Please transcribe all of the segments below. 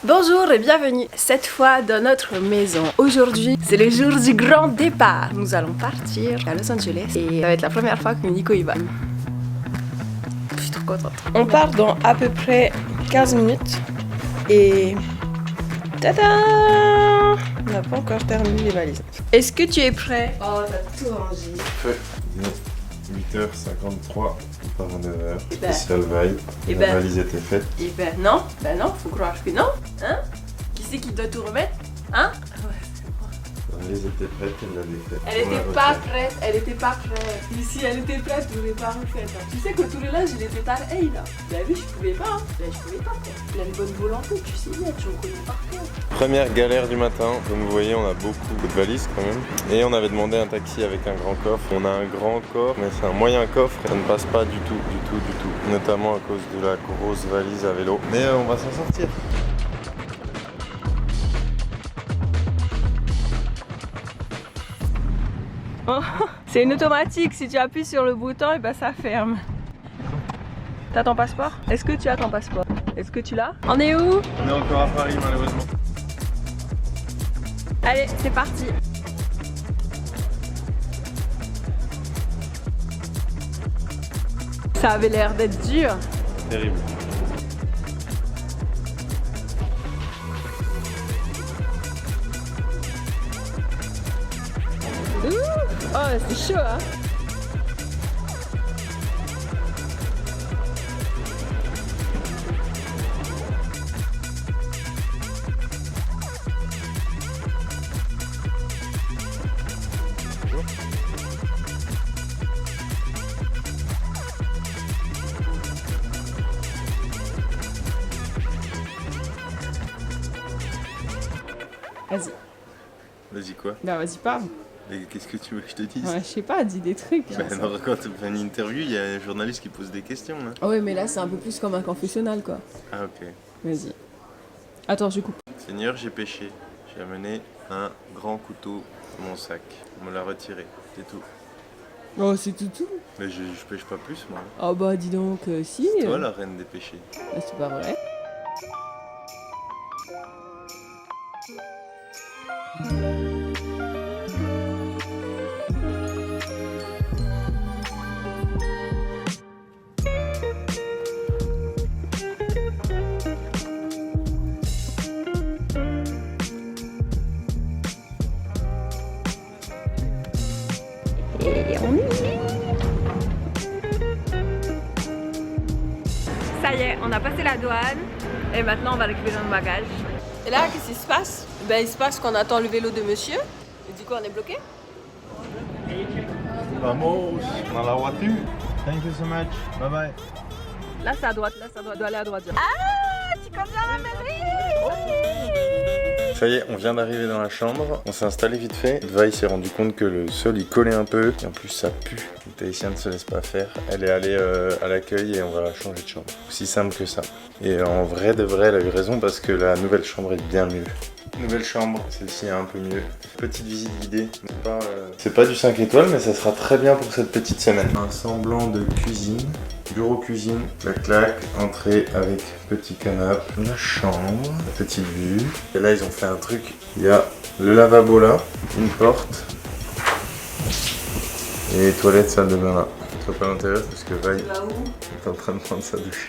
Bonjour et bienvenue cette fois dans notre maison. Aujourd'hui, c'est le jour du grand départ. Nous allons partir à Los Angeles et ça va être la première fois que Nico y va. Je suis trop contente. On part dans à peu près 15 minutes et... Tada! On n'a pas encore terminé les valises. Est-ce que tu es prêt? Oh, t'as tout rangé. Fait. 8h53, on part à 9h. ben. Spécial vibe. Et La ben. valise était faite. Et ben non, faut croire que non. Hein? Qui c'est qui doit tout remettre? Hein? La valise était prête, elle l'avait faite. Elle était pas prête, elle était pas prête. Et si elle était prête, je l'aurais pas refaite. Tu sais que tout le linge, il était pareil là. Vous avez vu, je pouvais pas. Je pouvais pas. Il a une bonne volonté, tu sais bien, tu me connais par cœur. Première galère du matin. Comme vous voyez, on a beaucoup de valises quand même. Et on avait demandé un taxi avec un grand coffre. On a un grand coffre, mais c'est un moyen coffre. Ça ne passe pas du tout. Notamment à cause de la grosse valise à vélo. Mais on va s'en sortir. Oh, c'est une automatique, si tu appuies sur le bouton, et ben ça ferme. T'as ton passeport? Est-ce que tu as ton passeport? Est-ce que tu l'as? On est où? On est encore à Paris malheureusement. Allez, c'est parti. Ça avait l'air d'être dur. Terrible. Ouh, oh, c'est chaud, hein? Vas-y. Vas-y quoi? Bah vas-y, parle. Et qu'est-ce que tu veux que je te dise? Ouais, je sais pas, dis des trucs. Bah, non, quand tu fais une interview, il y a un journaliste qui pose des questions. Hein. Ah ouais, mais là, c'est un peu plus comme un confessionnal, quoi. Ah ok. Vas-y. Attends, je coupe. Seigneur, j'ai péché. J'ai amené un grand couteau dans mon sac. On me l'a retiré. C'est tout. Oh, c'est tout. Mais je pêche pas plus moi. Oh bah dis donc, si. Toi la reine des péchés. Ah, c'est pas vrai. Et on y est. Ça y est, on a passé la douane et maintenant on va récupérer nos bagages. Et là, qu'est-ce qui se passe? Ben, il se passe qu'on attend le vélo de monsieur. Et du coup, on est bloqué. Vamos dans la voiture. Thank you so much. Bye bye. Là, c'est à droite, doit aller à droite. Ah, tu connais la mairie? Ça y est, on vient d'arriver dans la chambre. On s'est installé vite fait. Eva s'est rendu compte que le sol il collait un peu. Et en plus, ça pue. Les Tahitiens ne se laissent pas faire. Elle est allée à l'accueil et on va changer de chambre. Aussi simple que ça. Et en vrai de vrai, elle a eu raison parce que la nouvelle chambre est bien mieux. Nouvelle chambre, celle-ci est un peu mieux. Petite visite guidée. C'est pas du 5 étoiles, mais ça sera très bien pour cette petite semaine. Un semblant de cuisine. Bureau cuisine, clac, entrée avec petit canapé, la chambre, la petite vue. Et là ils ont fait un truc, il y a le lavabo là, une porte et les toilettes salle de bain là. Toi pas à l'intérieur parce que Vaille est en train de prendre sa douche.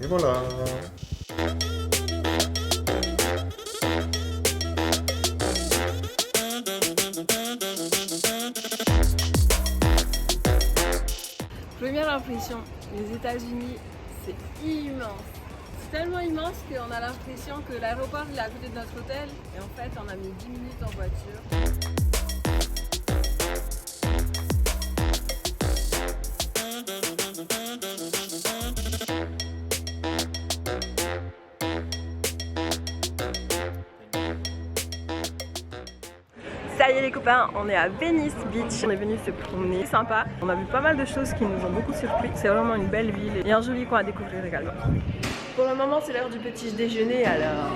Et voilà. Première impression, les États-Unis, c'est immense. C'est tellement immense qu'on a l'impression que l'aéroport est à côté de notre hôtel. Et en fait, on a mis 10 minutes en voiture. Ça y est les copains, on est à Venice Beach. On est venu se promener, c'est sympa. On a vu pas mal de choses qui nous ont beaucoup surpris. C'est vraiment une belle ville et un joli coin à découvrir également. Pour le moment, c'est l'heure du petit déjeuner alors.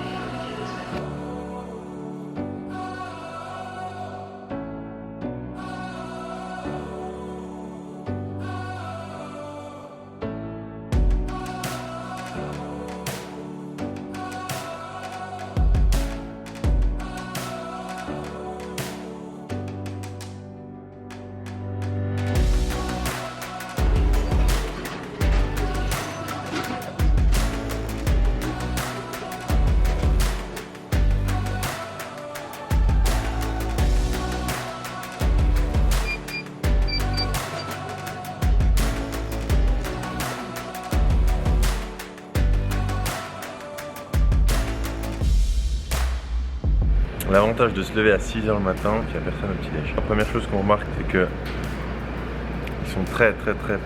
L'avantage de se lever à 6h le matin, il n'y a personne au petit-déj. La première chose qu'on remarque, c'est que ils sont très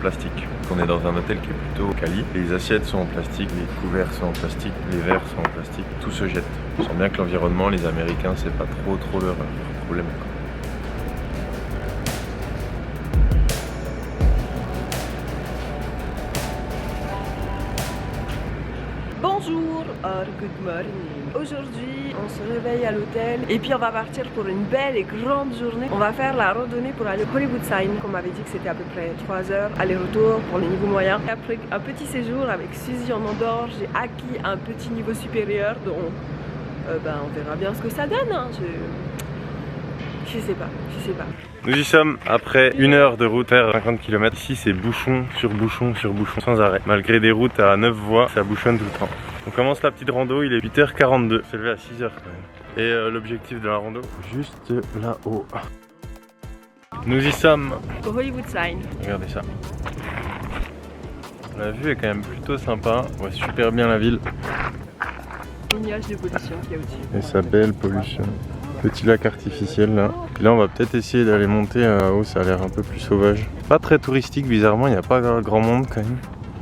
plastiques. On est dans un hôtel qui est plutôt quali. Les assiettes sont en plastique, les couverts sont en plastique, les verres sont en plastique, tout se jette. On sent bien que l'environnement, les Américains, c'est pas trop leur problème. Bonjour, or good morning. Aujourd'hui, on se réveille à l'hôtel et puis on va partir pour une belle et grande journée. On va faire la randonnée pour aller au Hollywood Sign. On m'avait dit que c'était à peu près 3 heures aller-retour pour les niveaux moyens. Après un petit séjour avec Suzy en Andorre, j'ai acquis un petit niveau supérieur dont on verra bien ce que ça donne. Hein. Je sais pas. Nous y sommes après 1 heure de route vers 50 km. Ici c'est bouchon sur bouchon sans arrêt. Malgré des routes à 9 voies, ça bouchonne tout le temps. On commence la petite rando, il est 8h42. C'est levé à 6h quand même. Et l'objectif de la rando, juste là-haut. Nous y sommes. Au Hollywood Sign. Regardez ça. La vue est quand même plutôt sympa. On voit super bien la ville. Le nuage de pollution qu'il y a au-dessus. Et sa belle pollution. Petit lac artificiel là. Puis là on va peut-être essayer d'aller monter là-haut, ça a l'air un peu plus sauvage. Pas très touristique bizarrement, il n'y a pas grand monde quand même.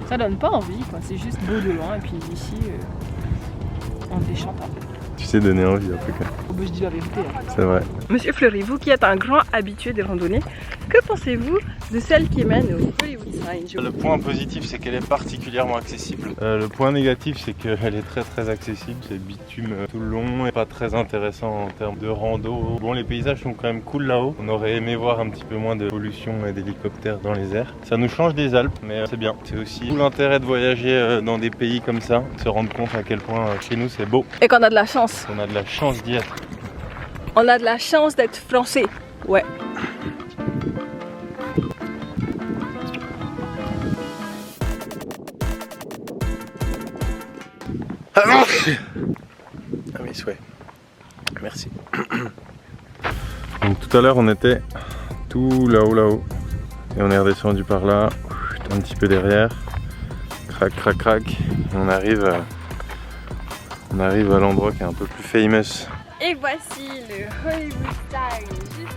Ça donne pas envie quoi, c'est juste beau de loin et puis ici on déchante un peu. Tu sais donner envie un peu quand même. Oh, bah, je dis la vérité. Hein. C'est vrai. Monsieur Fleury, vous qui êtes un grand habitué des randonnées, que pensez-vous de celle qui mène au Hollywood Sign? Le point positif c'est qu'elle est particulièrement accessible. Le point négatif c'est qu'elle est très accessible, c'est bitume tout le long et pas très intéressant en termes de rando. Bon, les paysages sont quand même cool là-haut. On aurait aimé voir un petit peu moins de pollution et d'hélicoptères dans les airs. Ça nous change des Alpes mais c'est bien. C'est aussi tout l'intérêt de voyager dans des pays comme ça, se rendre compte à quel point chez nous c'est beau. Et qu'on a de la chance. On a de la chance d'y être. On a de la chance d'être français. Ouais. Ah mes souhaits. Merci. Donc tout à l'heure on était tout là-haut. Et on est redescendu par là, un petit peu derrière. Crac. Et on arrive à l'endroit qui est un peu plus famous. Et voici le Hollywood Sign, juste ici.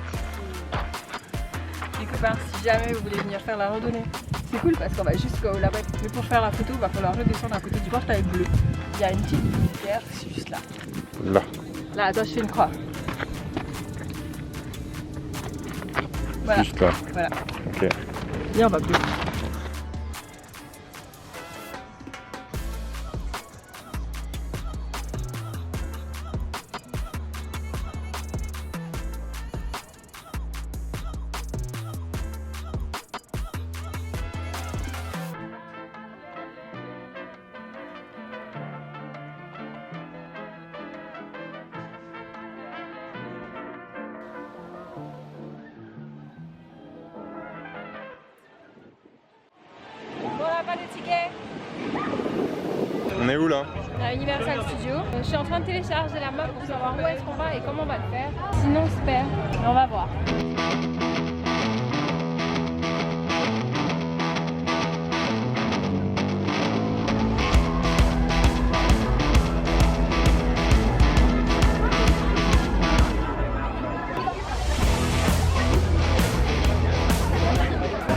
Les copains, si jamais vous voulez venir faire la randonnée, c'est cool parce qu'on va jusqu'au là-bas. Mais pour faire la photo, il va falloir redescendre à côté du portail bleu. Il y a une petite pierre, c'est juste là. Là, attends, je fais une croix. Voilà. Juste là. Voilà. Ok. Viens, on va bleu. Pas de ticket. On est où là? À Universal Studios. Je suis en train de télécharger la map pour savoir où est-ce qu'on va et comment on va le faire. Sinon on se perd, mais on va voir.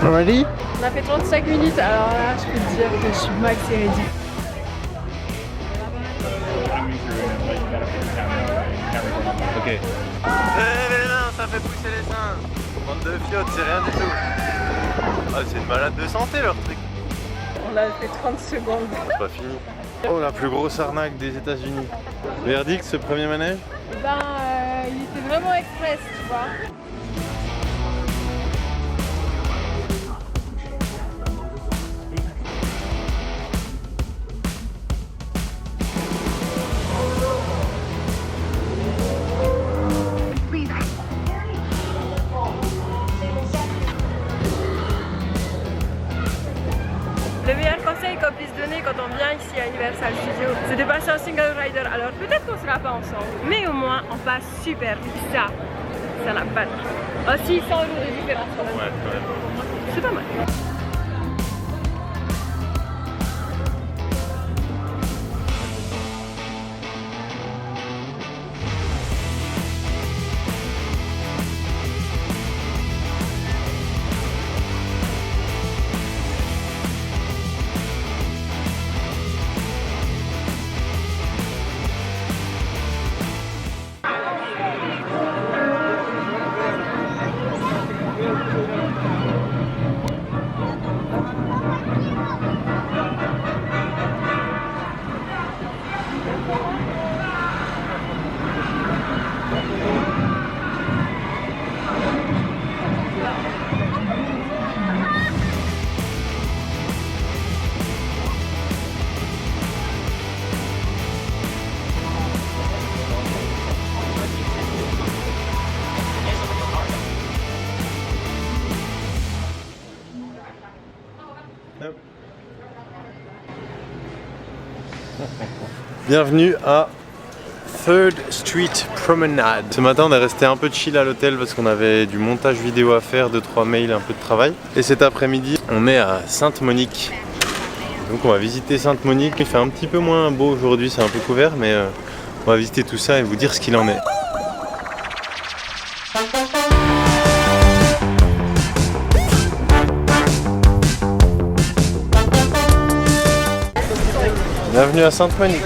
Ready? On a fait 35 minutes, alors là je peux te dire que je suis max et ready. Ok. Mais non, ça fait pousser les seins. Bande de fiottes, c'est rien du tout. Ah, c'est une malade de santé leur truc. On a fait 30 secondes. C'est pas fini. Oh, la plus grosse arnaque des États-Unis. Verdict, ce premier manège? Ben, il était vraiment express, tu vois. Le meilleur conseil qu'on puisse donner quand on vient ici à Universal Studios, c'est de passer en single rider. Alors peut-être qu'on sera pas ensemble, mais au moins on passe super vite. Ça n'a pas de prix. Aussi 100 € de différence. Ouais, quand même. C'est pas mal. Bienvenue à 3rd Street Promenade. Ce matin on est resté un peu chill à l'hôtel parce qu'on avait du montage vidéo à faire, 2-3 mails, un peu de travail. Et cet après-midi on est à Sainte-Monique. Donc on va visiter Sainte-Monique. Il fait un petit peu moins beau aujourd'hui, c'est un peu couvert, mais on va visiter tout ça et vous dire ce qu'il en est. Bienvenue à Sainte-Monique.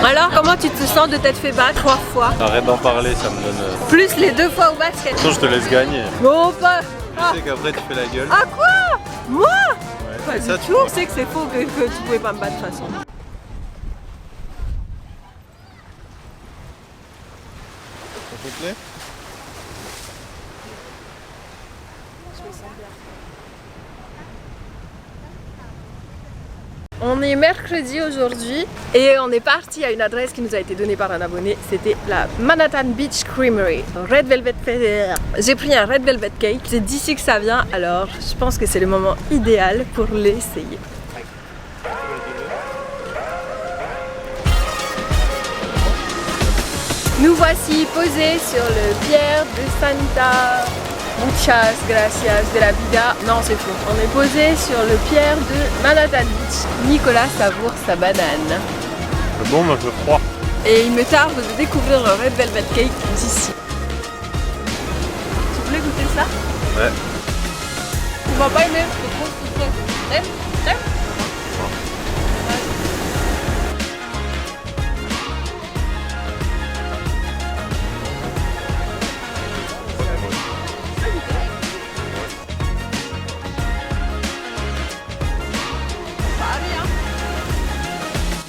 Alors, comment tu te sens de t'être fait battre 3 fois? Arrête d'en parler, ça me donne... Plus les 2 fois au basket. Sinon je te laisse gagner. Bon, pas. Tu sais qu'après tu fais la gueule. Ah quoi? Moi? Ouais. Pas Ça, du tu tout. vois. Je sais que c'est faux, que tu pouvais pas me battre de toute façon. Ça te plaît? On est mercredi aujourd'hui et on est parti à une adresse qui nous a été donnée par un abonné. C'était la Manhattan Beach Creamery. Red Velvet. J'ai pris un Red Velvet Cake. C'est d'ici que ça vient, alors je pense que c'est le moment idéal pour l'essayer. Nous voici posés sur le pier de Santa Muchas Gracias de la Vida. Non, c'est faux. On est posé sur le pier de Manhattan Beach. Nicolas savoure sa banane. C'est bon, mais je froid. Et il me tarde de découvrir un Red Velvet Cake d'ici. Tu voulais goûter ça? Ouais. Tu vas pas aimer, c'est trop sucré. T'aimes?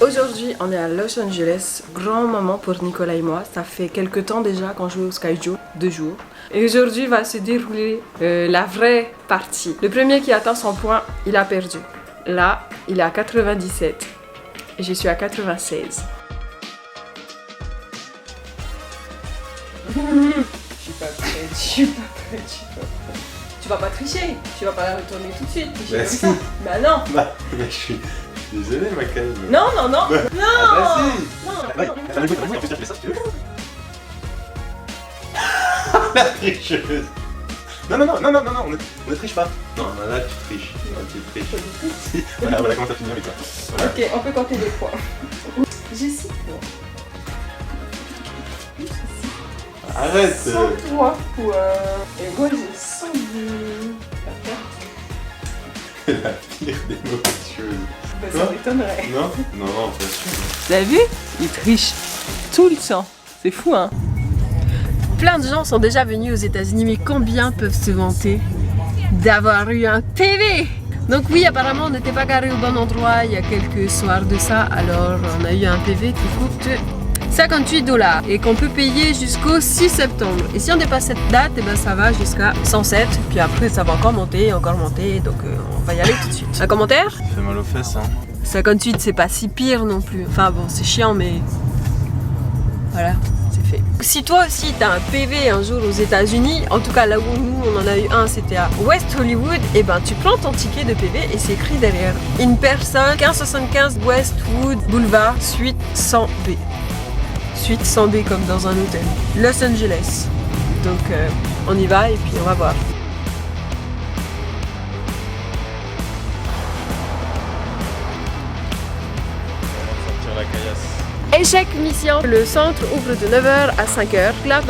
Aujourd'hui, on est à Los Angeles, grand moment pour Nicolas et moi. Ça fait quelques temps déjà qu'on joue au Sky Joe, 2 jours. Et aujourd'hui va se dérouler la vraie partie. Le premier qui atteint son point, il a perdu. Là, il est à 97 et je suis à 96. Je suis pas prête. Tu vas pas tricher, tu vas pas la retourner tout de suite. Bah Comme si. ça. Bah non. Bah, mais je suis désolé, Macaï. Mais... Non, non, non. Bah, Non. Ah bah si. Non, Ouais, non. en plus, tu fais ça si tu veux. La tricheuse. Non, on ne triche pas. Non, là, tu triches. Tu triches. Si. Voilà comment ça finit avec toi. Voilà. Ok, on peut compter les points. J'ai 6 points. Arrête. 103 points. Et moi j'ai 102. C'est la pire des mauvaises choses. Bah, ça m'étonnerait. Non, pas sûr. Vous avez vu? Il triche tout le temps. C'est fou, hein? Plein de gens sont déjà venus aux États-Unis, mais combien peuvent se vanter d'avoir eu un PV? Donc oui, apparemment on n'était pas garé au bon endroit il y a quelques soirs de ça, alors on a eu un PV qui coûte $58 et qu'on peut payer jusqu'au 6 septembre. Et si on dépasse cette date, et ben ça va jusqu'à 107, puis après ça va encore monter, donc on va y aller tout de suite. Un commentaire? Ça fait mal aux fesses, hein. 58, c'est pas si pire non plus. Enfin bon, c'est chiant, mais voilà, c'est fait. Si toi aussi t'as un PV un jour aux États-Unis, en tout cas là où nous on en a eu un, c'était à West Hollywood, et ben tu prends ton ticket de PV et c'est écrit derrière. Une personne, 1575 Westwood Boulevard, suite 100B. Suite 100B comme dans un hôtel. Los Angeles. Donc on y va et puis on va voir. La caillasse. Échec mission. Le centre ouvre de 9h à 5h. Là,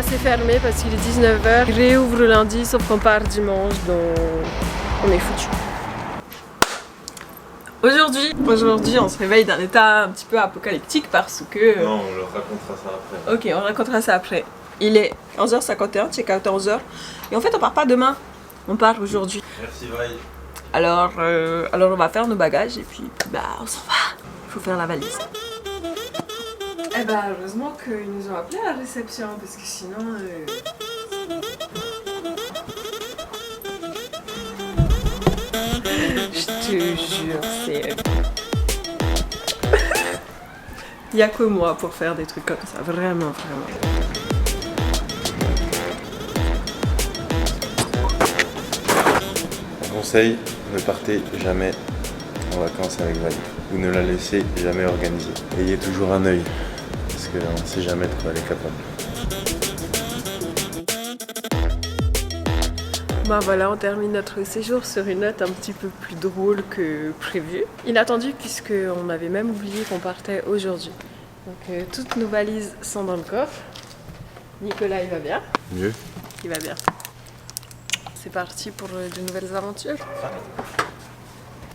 c'est fermé parce qu'il est 19h. Il réouvre le lundi, sauf qu'on part dimanche, donc on est foutu. Aujourd'hui, on se réveille d'un état un petit peu apocalyptique parce que... Non, on leur racontera ça après. Ok, on racontera ça après. Il est 11h51, check out à 11h. Et en fait, on part pas demain, on part aujourd'hui. Merci, Vaille. Alors on va faire nos bagages et puis on s'en va. Il faut faire la valise. Eh ben, heureusement qu'ils nous ont appelé à la réception parce que sinon... Je te jure, c'est... Il n'y a que moi pour faire des trucs comme ça, vraiment, vraiment. Conseil, ne partez jamais en vacances avec Vaille. Vous ne la laissez jamais organiser. Ayez toujours un œil, parce qu'on ne sait jamais de quoi elle est capable. Bah voilà, on termine notre séjour sur une note un petit peu plus drôle que prévu. Inattendu puisqu'on avait même oublié qu'on partait aujourd'hui. Donc toutes nos valises sont dans le coffre. Nicolas, il va bien? Mieux. Il va bien. C'est parti pour de nouvelles aventures.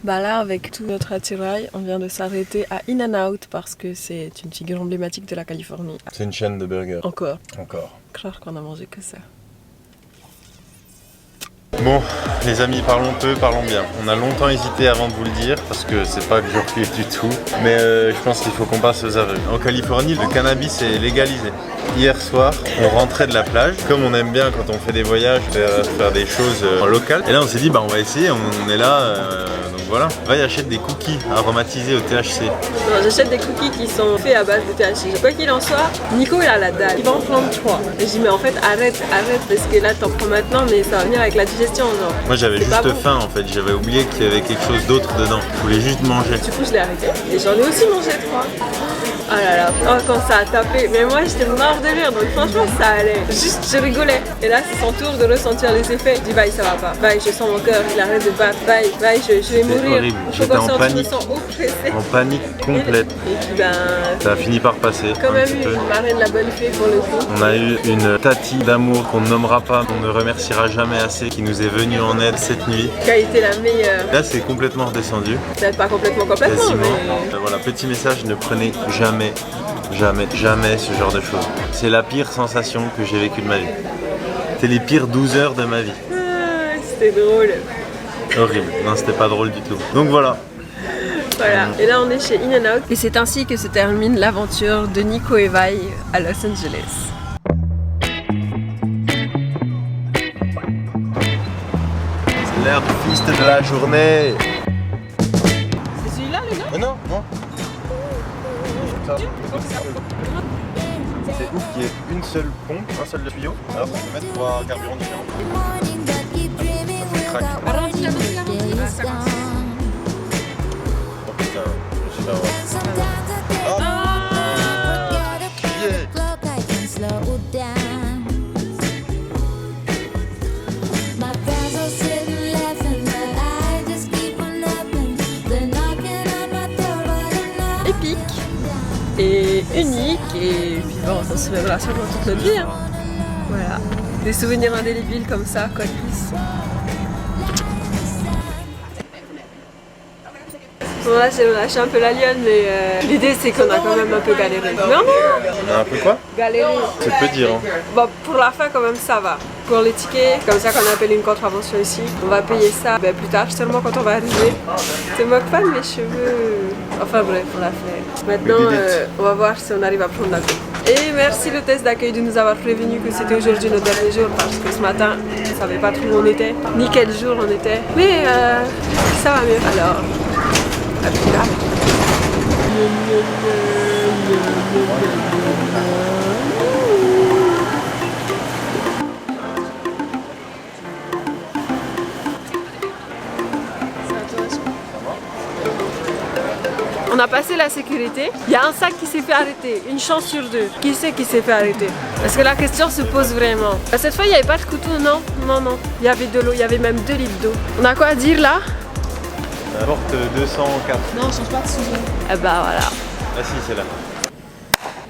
Bah là, avec tout notre attirail, on vient de s'arrêter à In-N-Out parce que c'est une figure emblématique de la Californie. C'est une chaîne de burgers. Encore. Encore. Qu'on a mangé que ça. Bon, les amis, parlons peu, parlons bien. On a longtemps hésité avant de vous le dire, parce que c'est pas que je refuse du tout. Mais je pense qu'il faut qu'on passe aux aveux. En Californie, le cannabis est légalisé. Hier soir, on rentrait de la plage. Comme on aime bien quand on fait des voyages, faire des choses locales. Et là, on s'est dit, on va essayer, on est là. Donc voilà. Vaille achète des cookies aromatisés au THC. Non, j'achète des cookies qui sont faits à base de THC. Quoi qu'il en soit, Nico il a la dalle. Il va en prendre 3. Et je dis mais en fait arrête parce que là t'en prends maintenant mais ça va venir avec la digestion genre. Moi j'avais juste faim en fait, j'avais oublié qu'il y avait quelque chose d'autre dedans. Je voulais juste manger. Du coup je l'ai arrêté et j'en ai aussi mangé 3. Oh là là, quand ça a tapé, mais moi j'étais mort de rire donc franchement ça allait. Juste je rigolais. Et là c'est son tour de ressentir les effets. Je dis Vaille ça va pas. Vaille je sens mon cœur, il arrête de battre. Vaille je vais mourir. Horrible. J'étais en panique. En panique complète. Et puis ça a fini par passer. Quand même eu une marraine de la bonne fée pour le coup. On a eu une tati d'amour qu'on ne nommera pas, qu'on ne remerciera jamais assez, qui nous est venue en aide cette nuit. Qui a été la meilleure. Là c'est complètement redescendu. Peut-être pas complètement, quasiment. Mais... Voilà, petit message, ne prenez jamais ce genre de choses. C'est la pire sensation que j'ai vécue de ma vie. C'est les pires 12 heures de ma vie. C'était drôle. Horrible, non c'était pas drôle du tout. Donc voilà. Voilà, et là on est chez In-N-Out. Et c'est ainsi que se termine l'aventure de Nico et Vaille à Los Angeles. C'est l'heure du feast de la journée. C'est celui-là les gars? Non. C'est ouf qu'il y ait une seule pompe, un seul tuyau. Alors ça peut mettre 3 carburants différents. Ça craque. Oh putain, je vais avoir. Épique et unique et puis bon, ça se souviendra sûrement toute notre vie. Hein. Voilà, des souvenirs indélébiles comme ça, quoi de plus. Bon là j'ai relâché un peu la lionne mais l'idée c'est qu'on a quand même un peu galéré. Non On a un peu quoi? Galéré. C'est peu dire. Hein. Bon pour la fin quand même ça va. Pour les tickets, comme ça qu'on appelle une contravention ici, on va payer ça plus tard, seulement quand on va arriver. Je te moque pas de mes cheveux. Enfin bref, on l'a fait. Maintenant on va voir si on arrive à prendre l'avion. Et merci l'hôtesse d'accueil de nous avoir prévenu que c'était aujourd'hui notre dernier jour parce que ce matin on ne savait pas trop où on était, ni quel jour on était. Mais ça va mieux. Alors, à plus tard. On a passé la sécurité, il y a un sac qui s'est fait arrêter, une chance sur deux. Qui c'est qui s'est fait arrêter? Parce que la question se pose vraiment. Cette fois il n'y avait pas de couteau, non. Il y avait de l'eau, il y avait même 2 litres d'eau. On a quoi à dire là? Porte 204. Non, on change pas de sujet. Eh bah voilà. Ah si, c'est là.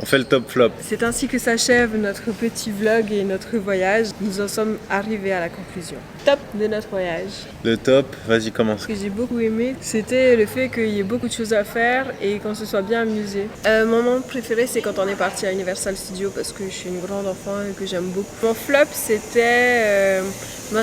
On fait le top flop. C'est ainsi que s'achève notre petit vlog et notre voyage. Nous en sommes arrivés à la conclusion. Top de notre voyage. Le top, vas-y commence. Ce que j'ai beaucoup aimé, c'était le fait qu'il y ait beaucoup de choses à faire et qu'on se soit bien amusé. Mon moment préféré, c'est quand on est parti à Universal Studios parce que je suis une grande enfant et que j'aime beaucoup. Mon flop, c'était...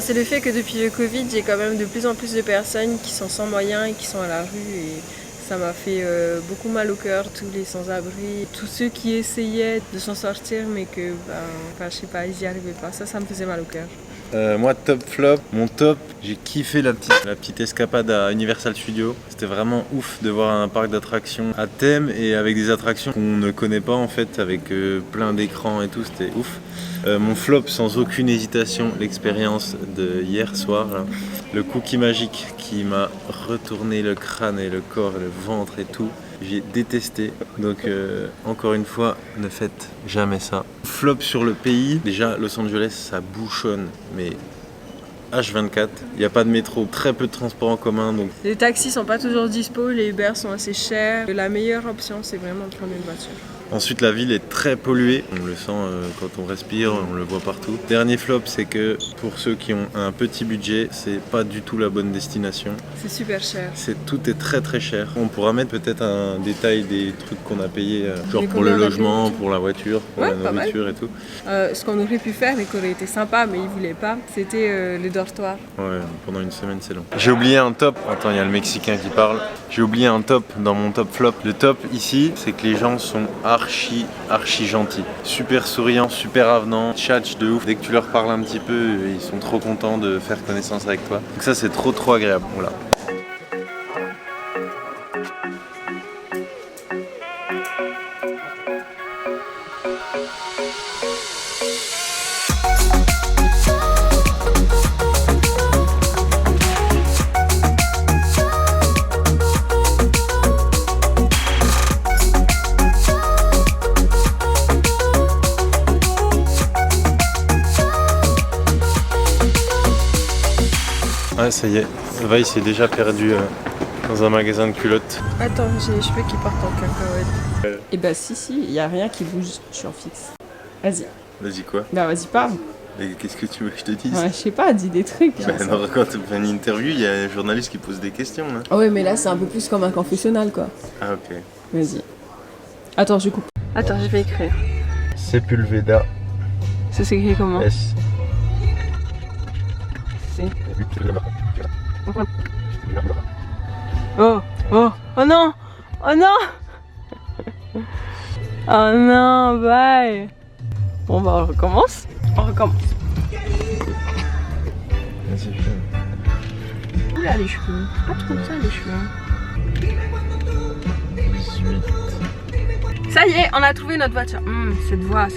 c'est le fait que depuis le Covid, j'ai quand même de plus en plus de personnes qui sont sans moyens et qui sont à la rue. Et ça m'a fait beaucoup mal au cœur, tous les sans-abri, tous ceux qui essayaient de s'en sortir mais que, je sais pas, ils n'y arrivaient pas. Ça me faisait mal au cœur. Moi, top flop, mon top, j'ai kiffé la petite escapade à Universal Studios. C'était vraiment ouf de voir un parc d'attractions à thème et avec des attractions qu'on ne connaît pas en fait, avec plein d'écrans et tout, c'était ouf. Mon flop, sans aucune hésitation, l'expérience de hier soir, là. Le cookie magique qui m'a retourné le crâne et le corps et le ventre et tout. J'ai détesté, donc encore une fois, ne faites jamais ça. Flop sur le pays, déjà Los Angeles ça bouchonne, mais H24, il n'y a pas de métro, très peu de transports en commun. Donc... Les taxis sont pas toujours dispo, les Uber sont assez chers. La meilleure option c'est vraiment de prendre une voiture. Ensuite la ville est très polluée, on le sent quand on respire, on le voit partout. Dernier flop, c'est que pour ceux qui ont un petit budget, c'est pas du tout la bonne destination. C'est super cher. Tout est très très cher. On pourra mettre peut-être un détail des trucs qu'on a payés, genre Mais pour le combien logement, pour la voiture, pour Ouais, la nourriture et tout. Ce qu'on aurait pu faire et qui aurait été sympa mais ils voulaient pas, c'était les dortoirs. Ouais, pendant une semaine c'est long. J'ai oublié un top, attends il y a le Mexicain qui parle. J'ai oublié un top dans mon top flop. Le top ici, c'est que les gens sont archi gentils. Super souriants, super avenants, tchatch de ouf. Dès que tu leur parles un petit peu, ils sont trop contents de faire connaissance avec toi. Donc ça c'est trop agréable, voilà. Ah ça y est, Vice s'est déjà perdu dans un magasin de culottes. Attends, j'ai les cheveux qui partent en cacahuète. Et bah si, il y a rien qui bouge, je suis en fixe. Vas-y. Vas-y quoi? Bah vas-y, parle. Mais qu'est-ce que tu veux que je te dise? Ouais, je sais pas, dis des trucs. Bah, non, quand tu fais une interview, il y a un journaliste qui pose des questions. Hein. Ah ouais, mais là c'est un peu plus comme un confessionnal quoi. Ah ok. Vas-y. Attends, je coupe. Attends, je vais écrire. Sepulveda. Ça s'écrit comment? S. Oh non! Oh non! Oh non, bye! Bon bah on recommence. Vas-y, Oula les cheveux, pas trop ça les cheveux. 18. Ça y est, on a trouvé notre voiture. Cette voix.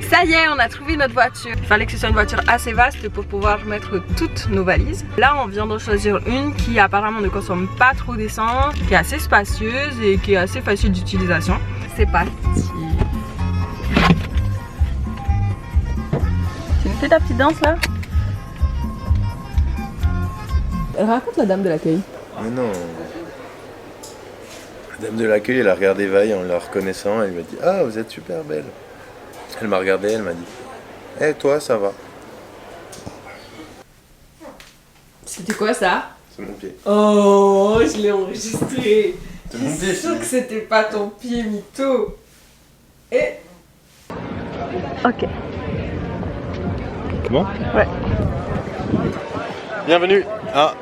Ça y est, on a trouvé notre voiture. Il fallait que ce soit une voiture assez vaste pour pouvoir mettre toutes nos valises. Là, on vient de choisir une qui apparemment ne consomme pas trop d'essence, qui est assez spacieuse et qui est assez facile d'utilisation. C'est parti. Tu me fais ta petite danse là? Raconte la dame de l'accueil. Mais non. La dame de l'accueil, elle a regardé Vaille en la reconnaissant. Elle m'a dit: ah, vous êtes super belle. Elle m'a regardé, elle m'a dit: eh, toi, ça va. C'était quoi ça? C'est mon pied. Oh, je l'ai enregistré. C'est mon pied. C'est sûr que c'était pas ton pied, mytho. Et... Ok. Bon? Ouais. Bienvenue. Ah.